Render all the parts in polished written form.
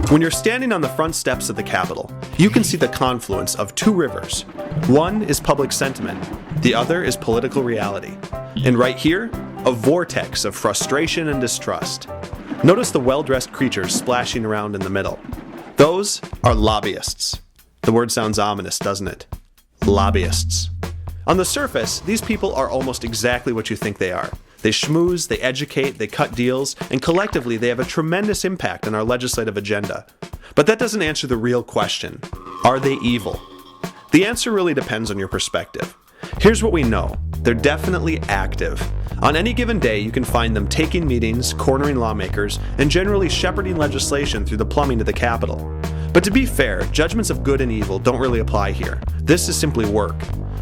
When you're standing on the front steps of the Capitol, you can see the confluence of two rivers. One is public sentiment, the other is political reality. And right here, a vortex of frustration and distrust. Notice the well-dressed creatures splashing around in the middle. Those are lobbyists. The word sounds ominous, doesn't it? Lobbyists. On the surface, these people are almost exactly what you think they are. They schmooze, they educate, they cut deals, and collectively they have a tremendous impact on our legislative agenda. But that doesn't answer the real question. Are they evil? The answer really depends on your perspective. Here's what we know. They're definitely active. On any given day, you can find them taking meetings, cornering lawmakers, and generally shepherding legislation through the plumbing of the Capitol. But to be fair, judgments of good and evil don't really apply here. This is simply work.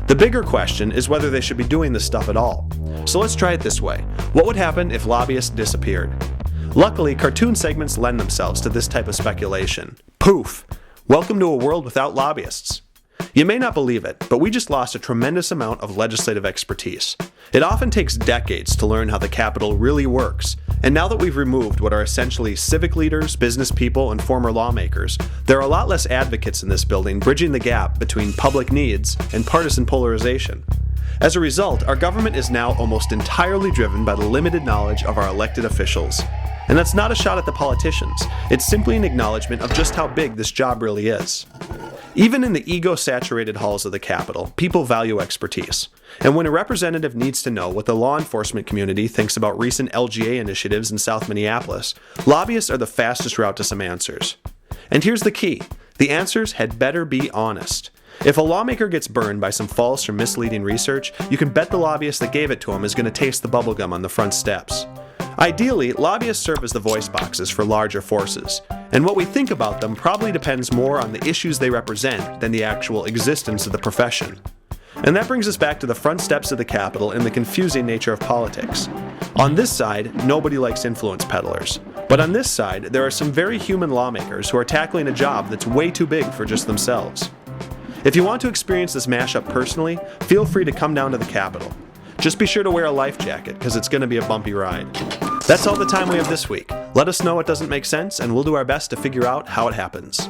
The bigger question is whether they should be doing this stuff at all. So let's try it this way. What would happen if lobbyists disappeared? Luckily, cartoon segments lend themselves to this type of speculation. Poof! Welcome to a world without lobbyists. You may not believe it, but we just lost a tremendous amount of legislative expertise. It often takes decades to learn how the Capitol really works, and now that we've removed what are essentially civic leaders, business people, and former lawmakers, there are a lot less advocates in this building bridging the gap between public needs and partisan polarization. As a result, our government is now almost entirely driven by the limited knowledge of our elected officials. And that's not a shot at the politicians, it's simply an acknowledgement of just how big this job really is. Even in the ego-saturated halls of the Capitol, people value expertise. And when a representative needs to know what the law enforcement community thinks about recent LGA initiatives in South Minneapolis, lobbyists are the fastest route to some answers. And here's the key. The answers had better be honest. If a lawmaker gets burned by some false or misleading research, you can bet the lobbyist that gave it to him is going to taste the bubblegum on the front steps. Ideally, lobbyists serve as the voice boxes for larger forces, and what we think about them probably depends more on the issues they represent than the actual existence of the profession. And that brings us back to the front steps of the Capitol and the confusing nature of politics. On this side, nobody likes influence peddlers. But on this side, there are some very human lawmakers who are tackling a job that's way too big for just themselves. If you want to experience this mashup personally, feel free to come down to the Capitol. Just be sure to wear a life jacket, because it's going to be a bumpy ride. That's all the time we have this week. Let us know what doesn't make sense, and we'll do our best to figure out how it happens.